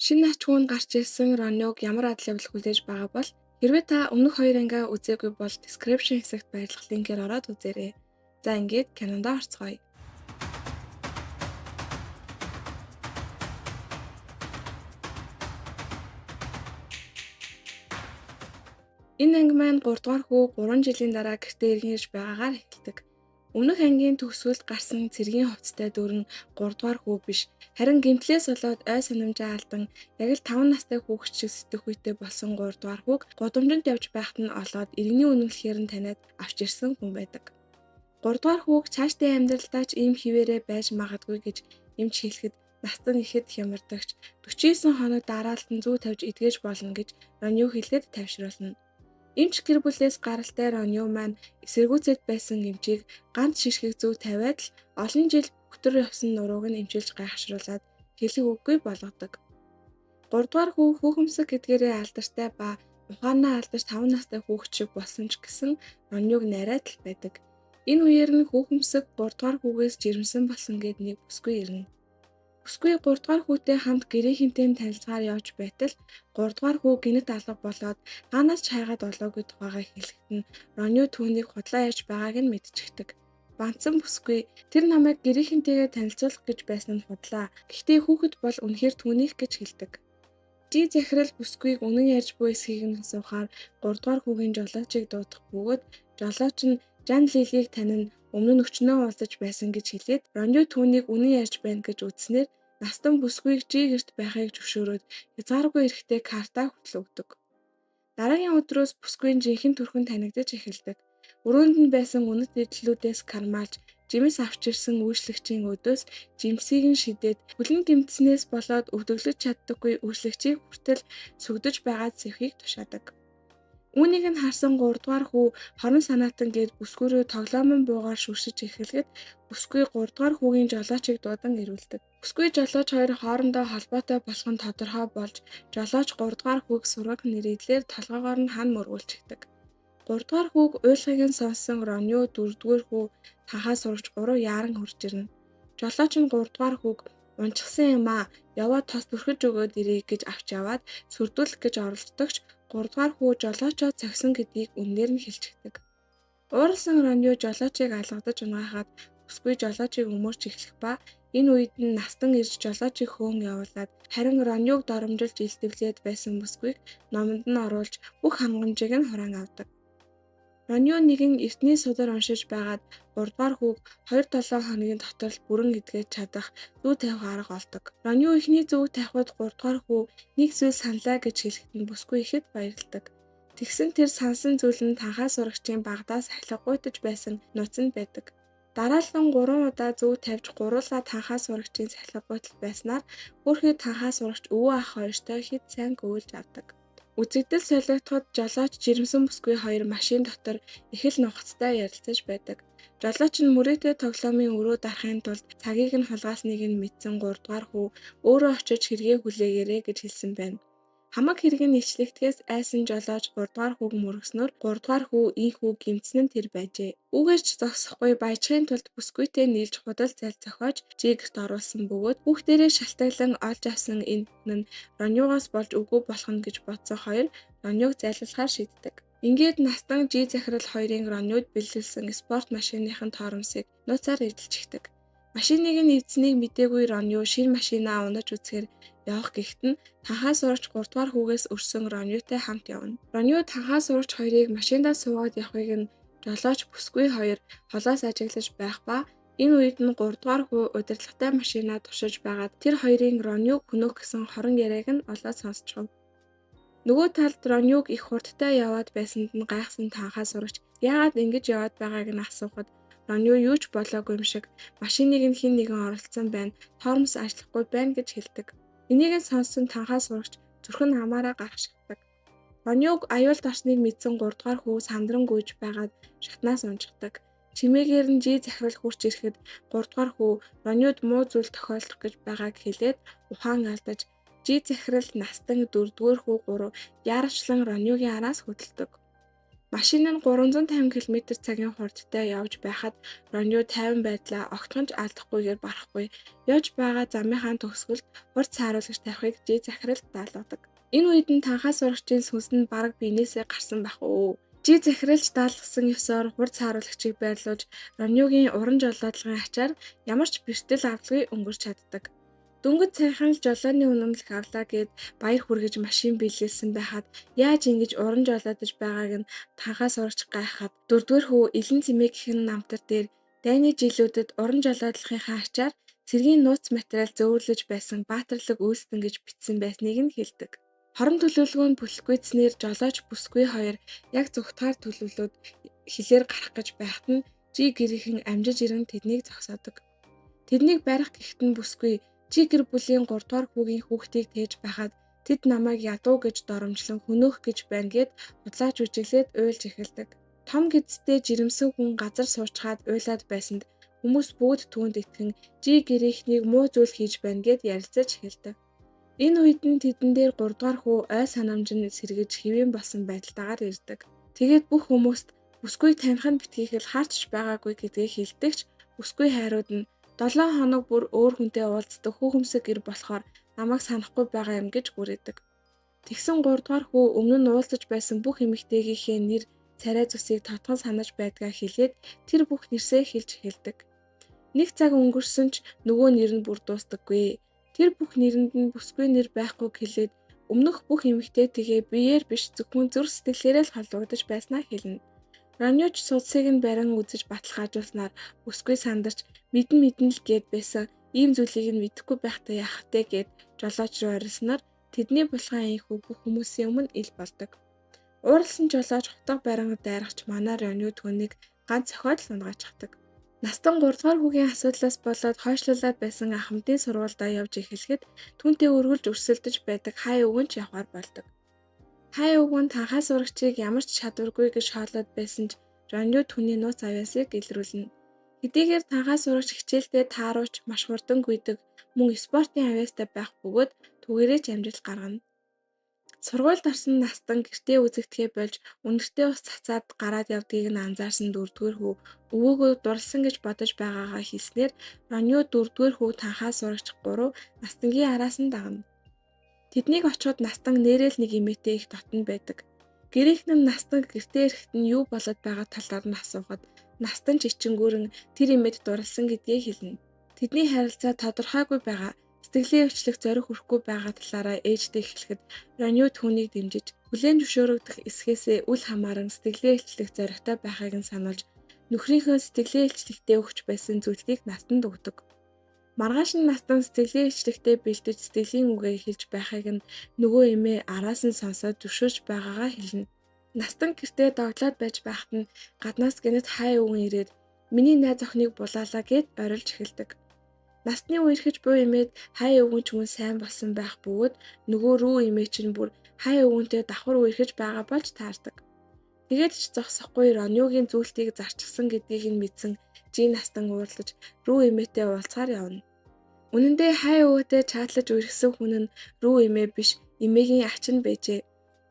Шинэ ач хүн гарч ирсэн Ронёг ямар адал явдал хүлээж байгаа бол хэрвээ та өмнөх хоёр ангиа үзээгүй бол description хэсэгт байрлах линкээр ороод үзээрэй. За ингээд кинонд орцгоё. Энэ анги маань 3 дугаар хүү 3 жилийн дараа гэртээ иргэн ирж байгаагаар эхэлдэг. Өмнөх ангийн төгсгөлд гарсан цэргийн хувцастай дүр нь 3 дугаар хүү биш. Харин гэмтлээс болоод ой санамжаа алдан яг л 5 настай хүүхэд шиг сэтгэх үйтэй болсон 3 дугаар хүүг гудамжинд явж байхад нь олоод иргэний үнэмлэхээр нь таниад авч ирсэн хүн байдаг. 3 дугаар хүүг цаашдын амьдралдаа ч ийм хിവэрэ байж магадгүй гэж эмч хэлэхэд настан ихэд хямардагч 49 хоног дараалтан зүү тавьж эдгэж болно гэж Ронью хэлэхэд тавьшруулна. Эмч гэр бүлээс гаралтай Ронью маань эсэргүүцэд байсан эмчийг ганц шишгийг зүү тавиад л олон жил бүхтөр явсан нурууг нь эмчилж гайхшруулад хэлэх үггүй болгодог. 3 дугаар хүү хүүхэмсэг гэдгээрээ алдартай ба ухаанаа алдаж 5 настай хүүхэд шиг болсон ч гэсэн Ронюг нарайд л байдаг. Энэ үеэр нь хүүхэмсэг 3 дугаар хүүгээс жирэмсэн болсон гэд нэг бүсгүй ирнэ. Бүсгүй 3 дугаар хүүтэй хамт гэрийнхэнтэй танилцахаар явж байтал 3 дугаар хүү гинэт алга болоод хаанаас ч хайгаад олоогүй тухайгаа хэлэхэд нь Роню түүнийг худлаа яаж байгааг нь мэдчихдэг. Банцсан бүсгүй тэр намайг гэрийнхэнтэйгээ танилцуулах гэж байсан нь худлаа. Гэхдээ хүүхэд бол үнэхээр түүнийх гэж хэлдэг. Жи захирал бүсгүйг үнэн ярьж буй эсхийг нь асуухаар 3 дугаар хүүгийн жолоочийг дуудах бөгөөд жолооч нь Жан Лилийг танин өмнө нь өчнөө уулзаж байсан гэж хэлээд Роню түүнийг үнэн ярьж байна гэж үзснээр настан бүсгүйг Жи гэрт байхыг зөвшөөрөөд хязгааргүй эрэхтэй картаа хүртэл өгдөг. Дараагийн өдрөөс бүсгүйн жинхэнэ төрхөн танигдаж эхэлдэг. Өрөөнд нь байсан үнэт эдлүүдээс кармалж жимс авч ирсэн үйлчлэгчийн өдөөс жимсийг нь шидээд хүлэн гэмтснээс болоод өвдөглөж чаддаггүй үйлчлэгчийг хүртэл сүгдэж байгаад сэвхийг тушаадаг. Үүнийг нь харсан 3 дугаар хүү хорон санаатан гээд бүсгүй рүү тоглоомон буугаар шүршиж эхлэхэд бүсгүй 3 дугаар хүүгийн жолоочийг дуудан ирүүлдэг. Бүсгүй жолооч хоёр хоорондоо холбоотой болох нь тодорхой болж жолооч 3 дугаар хүүг сургаг нэрийдлээр толгоогоор нь хан мөргүүлчихдэг. 3 дугаар хүүг уйлгыг нь сонссон Роню 4 дугаар хүү танхаа сурагч 3 яаран хурж ирнэ. Жолооч нь 3 дугаар хүүг унчсан юм аа яваад тос бүрхэж өгөөд ирье гэж авч яваад сүрдүүлэх гэж оролддогч 3 дугаар хүү жолоочоо цогсон гэдгийг үнээр нь хэлчихдэг. Ууралсан Роню жолоочийг алгадаж унаахад бүсгүй жолоочийг өмөрч эхлэх ба энэ үед нь настан ирж жолоочийг хөөн явуулаад харин Ронюг доромжилж илтгэвлээд байсан бүсгүйг номонд нь оруулж бүх хангамжийг нь хураан авдаг. Роню нэгэн эртний судар уншиж байгаад 3 дугаар хүүг 2-7 хоногийн дотор бүрэн эдгэж чадах зүү тавих арга олдог. Роню ихний зүүг тавихад 3 дугаар хүү нэг зүйл саналаа гэж хэлэхэд нь бүсгүй ихэд баярлдаг. Тэгсэн тэр сансан зүйл нь танхаа сурагчийн багадаас ахилгагуйтаж байсан нууцнд байдаг. Дараалан 3 удаа зүү тавьж гуруулаа танхаа сурагчийн сахилгагуйтал байснаар өөрхий танхаа сурагч өвөө ах хоёртой хэд сайн гүйлж авдаг. Үзэгдэл солигдоход жолооч жирэмсэн бүсгүй хоёр машин дотор их л нухацтай ярилцаж байдаг. Жолооч нь мөрөөдөө тоглоомын өрөө дарахын тулд цагийг нь хулгаасныг нь мэдсэн 3 дугаар хүү өөрөө очиж хэрэгээ хүлээгээрэй гэж хэлсэн байна. Хамаг хэрэг нь илчлэгдэхээс айсан жолооч 3 дугаар хүүг мөргснөөр 3 дугаар хүү ийхүү гимцэн нь тэр байжээ. Үгээрч зогсохгүй баяжхын тулд бүсгүйтэй нийлж худал зал зохиож Жигэрт оруулсан бөгөөд хүүхдэрээ шалтгаалan олж авсан энэ хүн нь Ронюгоос болж үгүй болох нь гэж бодсон хоёр Ронюг зайлуулахаар шийддэг. Ингээд настан Жи захирал хоёрын Ронюд бэлгэлсэн спорт машиныхын торомсыг нууцаар эдэлчихдэг. Машиныг нь эвдсэнийг мэдээгүй Роню шинэ машинаа унаж үзэхээр явах гэхэд нь танхаа сурагч 3 дугаар хүүгээс өрсөн Ронютай хамт явна. Роню танхаа сурагч хоёрыг машиндаа суугаад явахыг нь жолооч бүсгүй хоёр холоос ажиглаж байх ба энэ үед нь 3 дугаар хүү удирдлагатай машинаа тушиж байгаад тэр хоёрын Ронюг хөнөөх гэсэн хорон яриаг нь олоод сонсчихв. Нөгөө талд Ронюг их хурдтай яваад байсанд нь гайхсан танхаа сурагч яагаад ингэж яваад байгааг нь асуухад Роню юу ч болоогүй юм шиг машиныг нь хэн нэгэн оролцсон байна, тоормос ажиллахгүй байна гэж хэлдэг. Энийг нь сонссон танхаа сурагч зүрхэн хамаараа гаргашдаг. Ронюг аюулд орсныг мэдсэн 3 дугаар хүү сандран гүйж байгаад шатнаас унждаг. Чимээгээр нь Жи захирал хурж ирэхэд 3 дугаар хүү Ронюд муу зүйл тохиолдох гэж байгааг хэлээд ухаан алдаж Жи захирал настан 4 дугаар хүү 3 яарчлан Ронюгийн араас хөдөлдөг. Машин нь 350 км/цагийн хурдтай явж байхад Роню тайван байдлаа огтхонч алдахгүйгээр барахгүй. Явж байгаа замынхаа төгсгөлд хурд сааруулагч тавихыг Жи захиралд даалгадаг. Энэ үед нь танхаа сурагчийн сүнс нь бараг биенээсээ гарсан байх уу. Жи захиралж даалгасан ёсоор хурд сааруулагчийг байрлуулж Ронюгийн уран жолоодлогын ачаар ямар ч бэртэл авалгүй өнгөрч чаддаг. Дөнгөж саяхан л жолооны үнэмлэх авлаа гэд баяр хүргэж машин биелүүлсэн байхад яаж ингэж уран жолоодож байгааг нь танхаа сурагч гайхаад 4-р хүү Элен Цэмээгийн намтар дээр дайны жилүүдэд уран жолоодлогынхаа ачаар цэргийн нууц материал зөөвөрлөж байсан баатарлаг үйлстэн гэж бичсэн байсныг нь хэлдэг. Хорон төлөвлөгөөнд бүлэггүйцснээр жолооч бүсгүй хоёр яг зүгтгаар төлөвлөд хилээр гарах гэж байхад нь Жи гэрийнхэн амжиж ирэн тэднийг зогсоодог. Тэднийг барих гэхэд нь бүсгүй Жи гэр бүлийн 3 дугаар хүүгийн хүүхдийг тээж байхад тэд намайг ядуу гэж доромжлон хөнөөх гэж байна гэд худлаач үжиглээд уйлж эхэлдэг. Том гэцтэй жирэмсэн хүн газар суучгаад уйлаад байсанд хүмүүс бүгд түүнд итгэн Жи гэрийнхнийг муу зүйл хийж байна гэд ярилцаж эхэлдэг. Энэ үед нь тэдэн дээр 3 дугаар хүү ой санамж нь сэргэж хэвэн болсон байдалтайгаар ирдэг. Тэгээд бүх хүмүүст бүсгүйг таних нь битгийхэл харч байгаагүй гэдгийг хэлдэгч бүсгүй хайрууд нь 7 хоног бүр өөр хүнтэй уулздаг хүүхэмсэг гэр болохоор намайг санахгүй байгаа юм гэж гүрээдэг. Тэгсэн 3 дугаар хүү өмнө нь уулзаж байсан бүх эмэгтэйгийнхээ нэр царай зүсийг тодхон санаж байдгаа хэлээд тэр бүх нэрсээ хэлж эхэлдэг. Нэг цаг өнгөрсөн ч нөгөө нэр нь бүр дуустдаггүй. Тэр бүх нэрэнд нь бүсгүй нэр байхгүй хэлээд өмнөх бүх эмэгтэйтэйгээ биеэр биш зөвхөн зүрх сэтгэлээрээ л холбогдож байснаа хэлнэ. Ронюч судсыг нь барин үзэж баталгаажуулснаар бүсгүй сандарч мэдэн л гээд байсан ийм зүйлийг нь мэдэхгүй байхдаа яах вэ гэд жолооч руу орилсноор тэдний булгаан ийхүү бүх хүмүүсийн өмнө ил болдог. Ууралсан жолооч хутга барин дайрагч манай Роню түүнийг ганц зохиол унгаачихдаг. Настан 3 дугаар хүүгийн асуудлаас болоод хойшлуулад байсан ахмадын сургуульдаа явж эхлэхэд түүнтэй өргөлж өрсөлдөж байдаг хай өвгөн ч явахаар болдог. Хай өвгөн танхаа сурагчийг ямар ч чадваргүй гэж хоолоод байсан ч Роню түүний нууц авьяасыг илрүүлнэ. Хэдийгээр танхаа сурагч хичээлдээ тааруулж маш хурдан гүйдэг мөн спортын авьяастай байх бөгөөд түүгээрээ ч амжилт гаргана. Сургуульд орсон Настан гэртээ үзэгдэхээ болж үнэртээ ус цацаад гараад явдгийг нь анзаарсан 4-р хүү өвөөгөө дурлсан гэж бодож байгаагаа хэлснээр Роню 4-р хүү танхаа сурагч 3 Настангийн араас нь дагна. Тэднийг очиход Настан нээрэл нэг эмээтэй их дотно байдаг. Гэрийнхэн нь Настан гэртээ ирэхэд нь юу болоод байгаа талаар нь асуухад Настан ч ичингүүрэн тэр эмээд дурлсан гэдгийг хэлнэ. Тэдний харилцаа тодорхойгүй байгаа. Сэтгэлийн өвчлөх зориг хүрэхгүй байгаа талаараа ээжтэй эхлэхэд Роню түүнийг дэмжиж хүлээн зөвшөөрөгдөх эсхээсээ үл хамааран сэтгэлийн өвчлөх зоригтой байхыг нь сануулж нөхрийнхөө сэтгэлийн өвчлөгтэй өгч байсан зүйлийг Настанд өгдөг. Маргааш нь Настан сэтгэлийн өвчлөгтэй бэлдэж сэтгэлийн үгээ хэлж байхыг нь нөгөө эмээ араас нь сонсоод зөвшөөрч байгаагаа хэлнэ. Настан гэртээ догтлоод байж байхад нь гаднаас гэнэт хай өвгөн ирээд миний найз охиныг булаалаа гэд орилж эхэлдэг. Настны үерхэж буй эмээд хай өвгөн ч мөн сайн болсон байх бөгөөд нөгөө рүү эмээ чинь бүр хай өвгөнтэй давхар үерхэж байгаа болж таардаг. Тэгээд ч зогсохгүй Ронюгийн зүйлтийг зарчсан гэдгийг нь мэдсэн Жи Настан уурлаж рүү эмээтэй уулзахаар явна. Үнэн дээр хай өвгөтэй чаатлаж үерхсэн хүн нь рүү эмээ биш эмээгийн ач нь байжээ.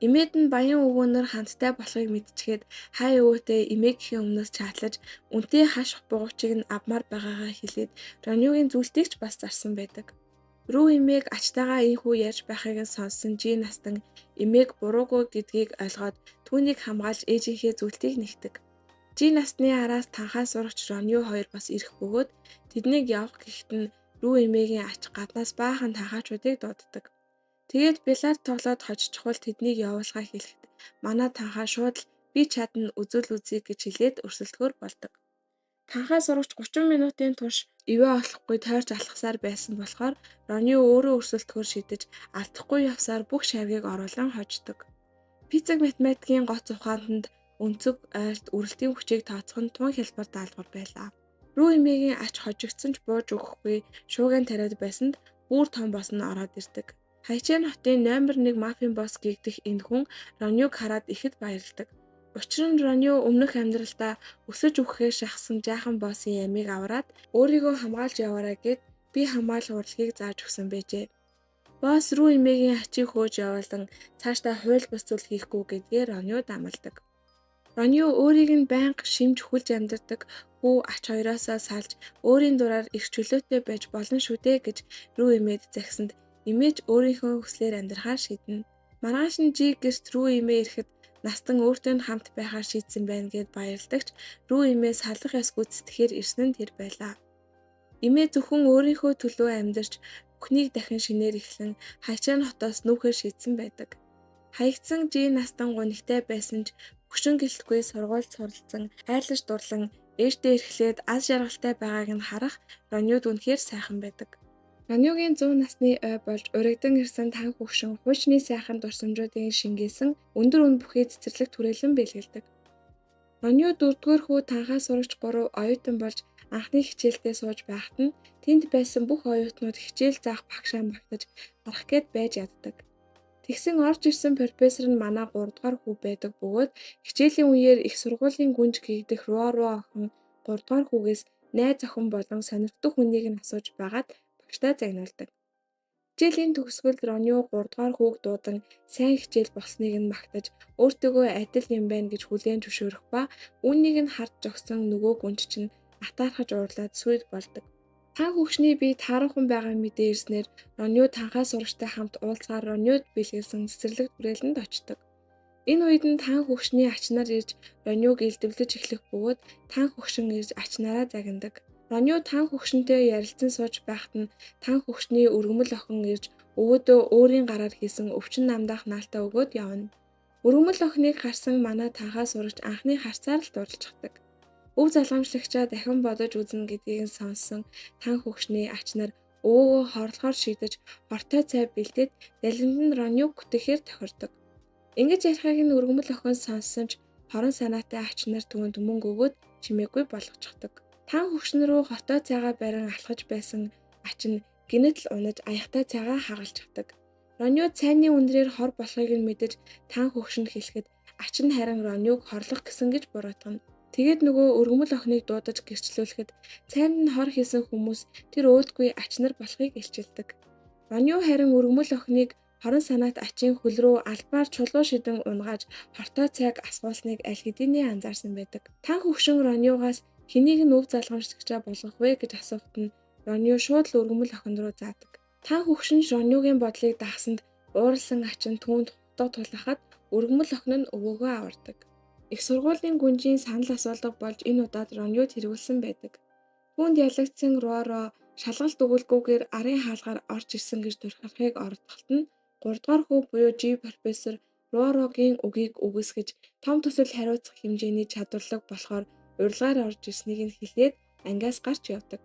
Эмээд нь баян өвгөнөр хандтай болохыг мэдчихэд хай өвгөтэй эмээгийн өмнөөс чаатлаж үнтэй хаш бугуучийг нь авмаар байгаагаа хэлээд Ронюгийн зүйлтийг ч бас зарсан байдаг. Рүү эмээг ачтайгаа ийхүү ярьж байхыг нь сонссон Жи Настан эмээг буруугүй гэдгийг ойлгоод түүнийг хамгаалж ээжийнхээ зүйлтийг нэгтэг. Жи Настны араас танхаа сурагч Роню хоёр бас ирэх бөгөөд тэднийг явах гэхэд нь рүү эмээгийн ач гаднаас баахан танхаачуудыг дууддаг. Тэгээд бильярд тоглоод хожчихвол тэднийг явуулгаа хэлэхэд манай танхаа шууд л би чадна үзүүл үзье гэж хэлээд өрсөлдөхөр болдог. Танхаа сурагч 30 минутын турш ивэ олохгүй тойрч алхасаар байсан болохоор Роню өөрөө өрсөлдөхөр шийдэж алдахгүй явсаар бүх шавьгийг оруулан хождог. Физик математикийн гоц ухаантанд өнцөг ойлт үрэлтийн хүчийг тооцох нь тун хялбар даалгавар байлаа. Рүү эмээгийн ач хожигдсон ч бууж өгөхгүй шуугиан тариад байсанд бүр том бос нь ороод ирдэг. Хайчаан хотын номер 1 мафийн босс гэгдэх энэ хүн Ронюг хараад ихэд баярлдаг. Учир нь Роню өмнөх амьдралдаа өсөж үхэхээр шахсан жаахан боссын ямиг аваад өөрийгөө хамгаалж яваарай гэд би хамгаалах урлагийг зааж өгсөн байжээ. Босс рүү эмээгийн ачийг хөөж явуулан цаашдаа хууль бус зүйл хийхгүй гэдгээр Роню дамалдаг. Ронью өөрийг нь байнга шимж хүлж амьдардаг хүү ач хоёроосоо салж өөрийн дураар их чөлөөтэй байж болно шүү дээ гэж Рүү эмээд загсанд эмээж өөрийнхөө хүслээр амьдрахаар шийднэ. Маргааш нь Жи гэрт Рүү эмээ ирэхэд Настан өөртөө хамт байхаар шийдсэн байна гэд баярладагч Рүү эмээ салах ёс гүйцэтгэхээр ирсэн нь тэр байлаа. Эмээ зөвхөн өөрийнхөө төлөө амьдарч бүхнийг дахин шинээр эхлэн хаячаан хотоос нүүхээр шийдсэн байдаг. Хаягдсан Жи Настан гунигтай байсан ч хөгшин гэлтгүй сургуульд суралцсан хайрлаж дурлан ээжтэй эрхлээд аз жаргалтай байгааг нь харах Ронюд үнэхээр сайхан байдаг. Ронюгийн 100 насны ой болж урагдан ирсэн тан хөгшин хуучны сайхан дурсамжуудын шингээсэн өндөр үн бүхий цэцэрлэг түрээлэн бэлгэлдэг. Роню 4-р хүү танхаас сурагч 3 оюутан болж анхны хичээлдээ сууж байхад нь тэнд байсан бүх оюутнууд хичээл заах багшаа магтаж гарах гээд байж яддаг. Тэгсэн орж ирсэн профессор нь манай 3-р хүү байдаг бөгөөд хичээлийн үеэр их сургуулийн гүнж гэгдэх Руоро охин 3-р хүүгээс найз охин болон сонирхдог хүнийг нь асууж байгаад багштай загнуулдаг. Хичээлийн төгсгөлд Роню 3-р хүүг дуудан сайн хичээл болсныг нь магтаж өөртөөгөө адил юм байна гэж хүлээн зөвшөөрөх ба үүнийг нь харж зогсон нөгөө гүнж чинь атаархаж уурлаад сүйд болдог. Тан хөгшний бие тааруухан байгаа мэдээ ирснээр Роню танхаа сурагчтай хамт уулзгаар Ронюд бэлгэлсэн цэцэрлэг түрээлэнд очдог. Энэ үед нь тан хөгшний ач нар ирж Ронюг илдэвлэж эхлэх бөгөөд тан хөгшин ирж ач нараа загнадаг. Роню тан хөгшөнтэй ярилцсан сууж байхад нь тан хөгшний өргөмөл охин ирж өвөөдөө өөрийн гараар хийсэн өвчин намдаах наалтаа өгөөд явна. Өргөмөл охиныг харсан манай танхаа сурагч анхны харцаар л дурлцдаг. Өв залгамжлагчаа дахин бодож үзнэ гэдгийг нь сонссон тан хөгшний ач нар өвөөгөө хорлохоор шийдэж хортой цай бэлдээд ялганд нь Ронюг хүтэхээр тохирдог. Ингэж ярихыг нь өргөмөл охин сонссон ч хорон санаатай ач нар түүнд мөнгө өгөөд чимээгүй болгочихдог. Тан хөгшин рүү хортой цайгаа барин алхаж байсан ач нь гинэт л унаж аяхтай цайгаа хагалж чаддаг. Роню цайны үнрээр хор болохыг нь мэдэж тан хөгшинд хэлэхэд ач нь харин Ронюг хорлох гэсэн гэж буруутгана. Тэгээд нөгөө өргөмөл охиныг дуудаж гэрчлүүлэхэд цайнд нь хор хийсэн хүмүүс тэр өөдгүй ач нар болохыг илчилдэг. Роню харин өргөмөл охиныг хорон санаат ачийн хөл рүү албаар чулуу шидэн унгааж хортой цайг асгуулсныг аль хэдийнэ анзаарсан байдаг. Тан хөгшин Ронюгаас хэнийг нь өв залгамжлагчаа болгох вэ гэж асуухад нь Роню шууд л өргөмөл охин руу заадаг. Тан хөгшин Ронюгийн бодлыг дагсанд ууралсан ач нь түүнд хутга тулахад өргөмөл охин нь өвөөгөө авардаг. Их сургуулийн гүнжийн санал асуулга болж энэ удаад Ронюд хэрэгүүлсэн байдаг. Түүнд ялагдсан Руоро шалгалт өгүүлгүйгээр арын хаалгаар орж ирсэн гэж турхирахыг оролдоход нь 3-р хүү буюу Жи профессор Руорогийн үгийг үгүйсгэж том төсөл хариуцах хэмжээний чадварлаг болохоор урилгаар орж ирснийг нь хэлээд ангиас гарч явдаг.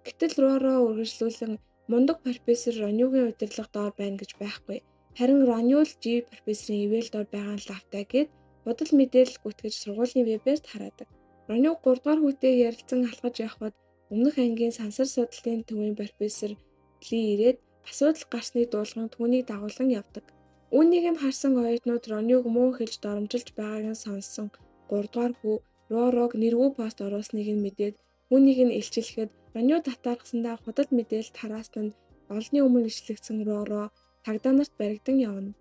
Гэтэл Руоро үргэлжлүүлэн мундаг профессор Ронюгийн удирдлага доор байна гэж байхгүй. Харин Роню л Жи профессорын ивэл доор байгаа нь лавтай гэд бодол мэдээлэл гүтгэж сургуулийн вебээр хараадаг. Роню 3-р хүүтэй ярилцсан алхаж явхад өмнөх ангийн сансар судлалын төвийн профессор Ли ирээд асуудал гарсныг дуулган түүнийг дагуулan явдаг. Үүнийг нь харсан оюутнууд Ронюг муу хэлж доромжилж байгааг нь сонссон 3-р хүү Руорог нэрвүү пост оруулсныг нь мэдээд үүнийг нь илчилэхэд Роню татаархсандаа худал мэдээлэл тараасан нь олонний өмнө ишлэгдсэн Руоро цагдаа нарт баригдан явна.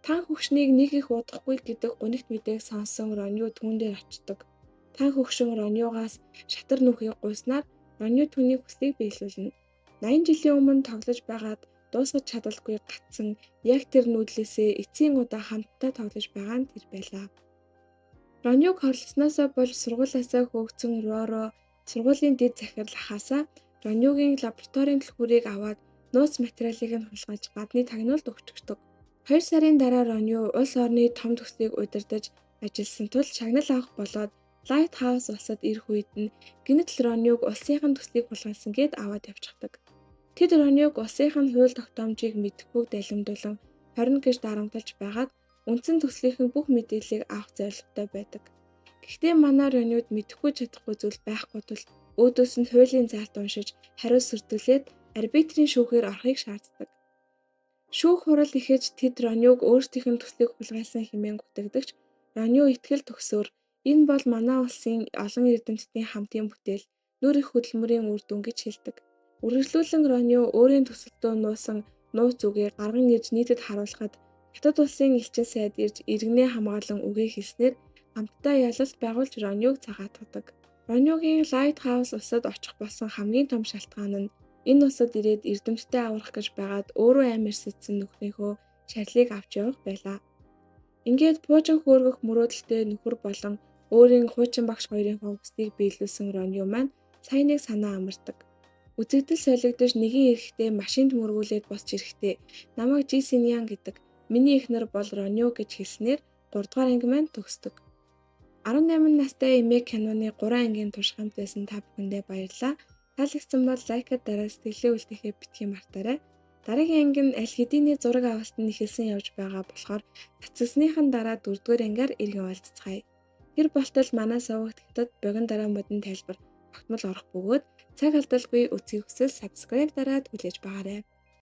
Тан хөгшнийг нэг их удахгүй гэдэг гунигт мэдээг сонссон Роню түүн дээр очдог. Тан хөгшин Ронюгаас шатар нүхийг гуйснаар Роню түүний хүслийг биелүүлнэ. 80 жилийн өмнө тоглож байгаад дуусгаж чадалгүй гацсан яг тэр нүүдлээсээ эцсийн удаа хамтдаа тоглож байгаа нь тэр байлаа. Ронюг хорлосноосоо болж сургуулиасаа хөөгцөн Руоро сургуулийн дэд захирал ахаасаа Ронюгийн лабораторийн түлхүүрийг аваад нууц материалыг нь хулгайлж гадны тагнуулд өгчдөг. 2 сарын дараа Роню улс орны том төслийг удирдаж ажилласан тул шагнал авах болоод Лайт хаус улсад ирэх үед нь гинэт л Ронюг улсынхан төслийг хулгайлсан гэд аваад явчихдаг. Тэд Ронюг улсынхан хууль тогтоомжийг мэдэхгүйг далимдуулан хорин гэж дарамтлаж байгаад үндсэн төслийнхэн бүх мэдээллийг авах зорилготой байдаг. Гэхдээ манай Ронюд мэдэхгүй чадахгүй зүйл байхгүй тул өөдөөс нь хуулийн заалт уншиж хариу сүрдүүлээд арбитрийн шүүхээр орохыг шаарддаг. Шүүх хурал ихэж тэд Ронюг өөрсдийнх нь төслийг хулгайлсан хэмээн гүтэгдэгч Роню итгэл төгсөөр энэ бол манай улсын олон эрдэмтдийн хамтын бүтээл нүр их хөдөлмөрийн үр дүн гэж хэлдэг. Үргэлжлүүлэн Роню өөрийн төсөлдөө нуусан нууц үгээр гарган ирж нийтэд харуулхад хятад улсын элчин сайд ирж иргэнээ хамгаалан үгээ хэлснээр хамтдаа ялалт байгуулж Ронюг цагаатгадаг. Ронюгийн Лайтхаус усад очих болсон хамгийн том шалтгаан нь энэ усад ирээд эрдэмтдээ аврах гэж байгаад өөрөө амь эрсэлсэн нүхнийхөө шарилыг авч явах байлаа. Ингээд пуужин хөөргөх мөрөөдөлтэй нөхөр болон өөрийн хуучин багш хоёрынхоо хүслийг биелүүлсэн Роню маань саяныг санаа амардаг. Үзэгдэл солигдож нэгэн эрэхтэй машинд мөргүүлээд босч ирэхдээ намайг Жисин Ян гэдэг миний эхнэр бол Роню гэж хэлснээр 3 дугаар анги маань төгсдөг. 18 настай эмээг киноны 3 ангийн туршиханд байсан та бүхэндээ баярлалаа. Таалагдсан бол лайкад дараа сэтгэлээ үлдэхээ битгий мартаарай. Дараагийн анги нь аль хэдийний зураг авалт нь эхэлсэн явж байгаа болохоор цацсныхан дараа 4 дугаар ангиар иргэн уулзцгаая. Тэр болтол манай сувагт хятад богино дараа модон тайлбар тогтмол орох бөгөөд цаг алдалгүй үзхийг хүсвэл subscribe дараад хүлээж байгаарай.